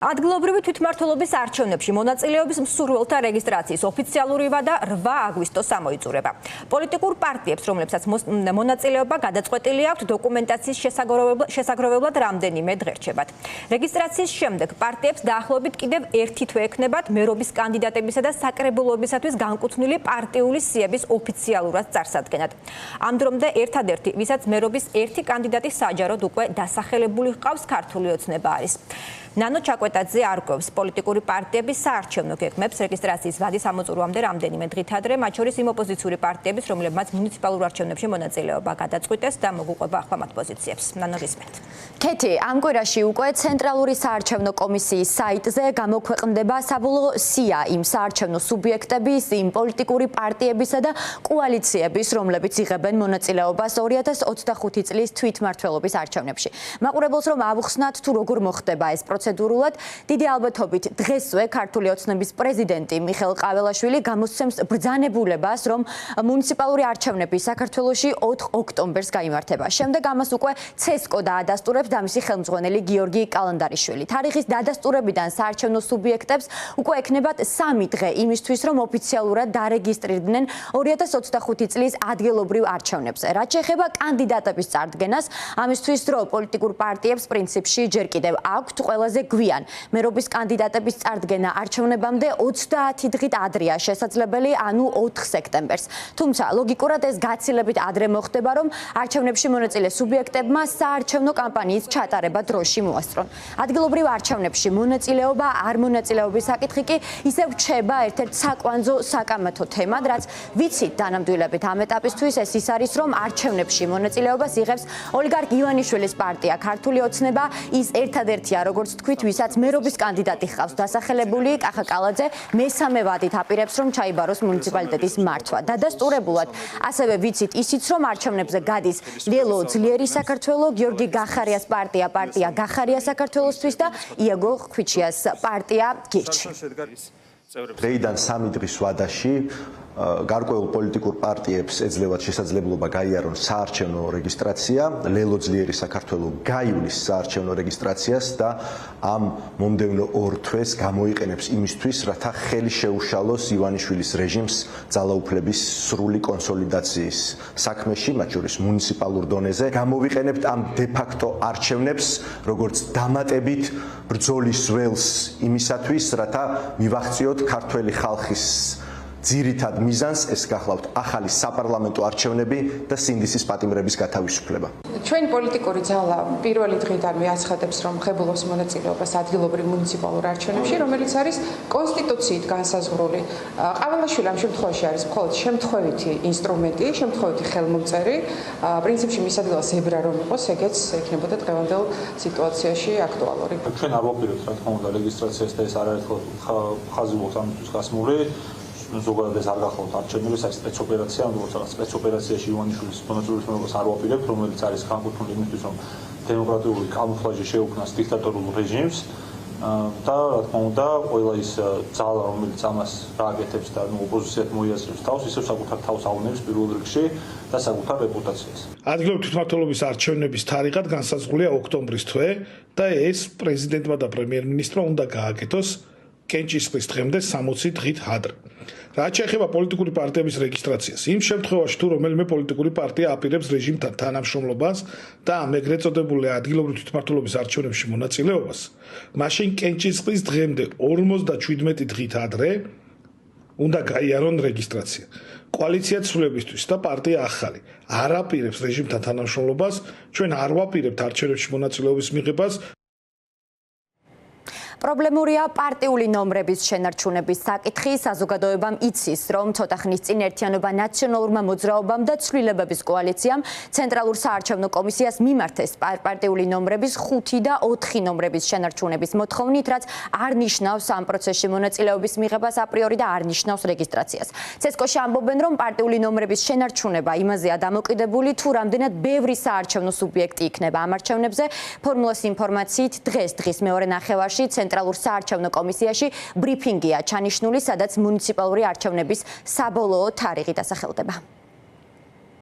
ადგილობრივი თვითმმართველობის არჩევნებში მონაწილეობის მსურველთა რეგისტრაციის ოფიციალურივა და 8 აგვისტოს ამოიწურება. პოლიტიკურ პარტიებს, რომლებსაც მონაწილეობა გადაწყვეტილი აქვთ, დოკუმენტაციის შესაგროვებლად რამდენიმე დღე რჩებათ. რეგისტრაციის შემდეგ პარტიებს დაახლოებით კიდევ ერთი თვე ექნებათ მერობის კანდიდატებისა და საკრებულოებისათვის განკუთვნილი პარტიული სიების ოფიციალურად წარსადგენად. ამ დრომდე ერთადერთი, ვისაც მერობის ერთი კანდიდატი საჯაროდ უკვე დასახელებული ჰყავს, ქართული ოცნება არის. ნანო ჩაკვეტაძე არკვევს პოლიტიკური პარტიების საარჩევნო გეგმებს რეგისტრაციის ვადის ამოწურვამდე რამდენიმე დღით ადრე, მათ შორის იმ ოპოზიციური პარტიების, რომლებმაც მუნიციპალურ არჩევნებში მონაწილეობა გადაწყვიტეს და მოგუყვება ახლა მათ პოზიციებს. ნანო გისმენთ. ქეთი, ამ კვირაში უკვე ცენტრალური საარჩევნო კომისიის საიტზე გამოქვეყნდება საბოლოო სია იმ საარჩევნო სუბიექტების, იმ პოლიტიკური პარტიებისა და კოალიციების, რომლებიც იღებენ მონაწილეობას 2025 წლის თვითმმართველობის არჩევნებში. მაყურებელს რომ ავუხსნათ თუ როგორ მოხდება ეს პროცედურულად, დიდი ალბათობით დღესვე ქართული ოცნების პრეზიდენტი მიხეილ ყაველაშვილი გამოსცემს ბრძანებულებას, რომ მუნიციპალური არჩევნები საქართველოში 4 ოქტომბერს გაიმართება. შემდეგ ამას უკვე ცესკო დაადასტურებს და მისი ხელმძღვანელი გიორგი კალანდარიშვილი. თარიღის დადასტურებიდან საარჩევნო სუბიექტებს უკვე ექნებათ 3 დღე იმისთვის, რომ ოფიციალურად დარეგისტრირდნენ 2025 წლის ადგილობრივ არჩევნებზე. რაც შეეხება კანდიდატების წარდგენას, ამისთვის დრო პოლიტიკურ პარტიებს პრინციპში ჯერ კიდევ აქვთ ყველაზე გვიან. მერობის კანდიდატების წარდგენა არჩევნებამდე 30 დღით ადრეა შესაძლებელი, ანუ 4 სექტემბერს. თუმცა ლოგიკურად ეს გაცილებით ადრე მოხდება, რომ არჩევნებში მონაწილე სუბიექტებმა საარჩევნო კამპანიის ჩატარება დროში მოასწრონ. ადგილობრივ არჩევნებში მონაწილეობა არ მონაწილეობის საკითხი კი ისევ რჩება ერთ-ერთ საკვანძო საკამათო თემად, რაც ვიცით დანამდვილებით ამ ეტაპისთვის ეს ის არის, რომ არჩევნებში მონაწილეობას იღებს ოლიგარქ ივანიშვილის პარტია ქართული ოცნება, ის ერთადერთია როგორც თქვით, ვისაც მერობის კანდიდატი ჰყავს დასახელებული, კახა კალაძე მესამე ვადით აპირებს, რომ ჩაიბაროს მუნიციპალიტეტის მართვა. დადასტურებულად ასევე ვიცით ისიც, რომ არჩევნებზე გადის ლელო ძლიერი საქართველო, გიორგი გახარიას პარტია გახარია საქართველოსთვის და იაგო ხვიჩიას პარტია გირჩი. დღეიდან 3 დღის ვადაში გარკვეულ პოლიტიკურ პარტიებს ეძლევათ შესაძლებლობა გაიარონ საარჩევნო რეგისტრაცია, ლელო ძლიერი საქართველო გაივლის საარჩევნო რეგისტრაციას და ამ მომდევნო 2 თვეს გამოიყენებს იმისთვის, რათა ხელი შეუშალოს ივანიშვილის რეჟიმს ძალაუფლების სრული კონსოლიდაციის საქმეში, მათ შორის მუნიციპალურ დონეზე. გამოვიყენებთ ამ დე-ფაქტო არჩევნებს, როგორც დამატებით ბრძოლის ველს იმისათვის, რათა მივახციოთ ქართველი ხალხის ძირითად მიზანს, ეს გახლავთ ახალი საპარლამენტო არჩევნები და სინდისის პატიმრების გათავისუფლება. ჩვენი პოლიტიკური ძალა პირველი დღიდანვე აცხადებს, რომ ღებულობს მონაწილეობას ადგილობრივ მუნიციპალურ არჩევნებში, რომელიც არის კონსტიტუციით განსაზღვრული. ყაველაშვილი ამ შემთხვევაში არის მხოლოდ შემთხვევითი ინსტრუმენტი, შემთხვევითი ხელმომწერი. პრინციპში მის ადგილას ზებრა რომ იყოს, ეგეც ექნებოდა დღევანდელ სიტუაციაში აქტუალური. ჩვენ არ ვაპირებთ, რა თქმა უნდა, რეგისტრაციას და ეს არაერთხელ ხაზი ვუყავთ ამისთვის გასმული. ზოგადად ეს არ გახლავთ არჩევნები, ეს სპეცოპერაცია, როგორც სპეცოპერაციაში ივანიშვილის მონაწილეობას არ ვაპირებთ, რომელიც არის განკუთვნილი იმისთვის, რომ დემოკრატიული კამუფლაჟი შეუქმნას დიქტატორულ რეჟიმს და რა თქმა უნდა, ყველა ის ძალა, რომელიც ამას გააკეთებს და ოპოზიციად მოიაზრებს თავს, ისევ საკუთარ თავს ავნებს პირველ რიგში და საკუთარ რეპუტაციას. ადგილობრივი თვითმმართველობის არჩევნების თარიღად განსაზღვრულია ოქტომბრის თვე და ეს პრეზიდენტმა და პრემიერ-მინისტრმა უნდა გააკეთოს კენჭისყრის დღემდე 60 დღით ადრე. რაც შეეხება პოლიტიკური პარტიების რეგისტრაციას, იმ შემთხვევაში თუ რომელიმე პოლიტიკური პარტია აპირებს რეჟიმთან თანამშრომლობას და ამ ეგრეთ წოდებული ადგილობრივი თვითმმართველობის არჩევნებში მონაწილეობას, მაშინ კენჭისყრის დღემდე 57 დღით ადრე უნდა გაიარონ რეგისტრაცია. კოალიცია ცვლილებისთვის და პარტია ახალი არ აპირებს რეჟიმთან თანამშრომლობას, ჩვენ არ ვაპირებთ არჩევნებში მონაწილეობის მიღებას. პრობლემურია პარტიული ნომრების შენარჩუნების საკითხი. საზოგადოებამ იცის, რომ ცოტა ხნის წინ ერთიანობა ნაციონალურმა მოძრაობამ და ცვლილებების კოალიციამ ცენტრალურ საარჩევნო კომისიას მიმართეს პარტიული ნომრების 5 და 4 ნომრების შენარჩუნების მოთხოვნით, რაც არ ნიშნავს ამ პროცესში მონაწილეობის მიღებას აპრიორი და არ ნიშნავს რეგისტრაციას. ცესკოში ამბობენ, რომ პარტიული ნომრების შენარჩუნება იმაზეა დამოკიდებული, თუ რამდენად ბევრი საარჩევნო სუბიექტი იქნება ამ არჩევნებზე. ფორმულას ინფორმაციით დღის მეორე ნახევარში ცენტრალურ საარჩევნო კომისიაში ბრიფინგია ჩანიშნული, სადაც მუნიციპალური არჩევნების საბოლოო თარიღი დასახელდება.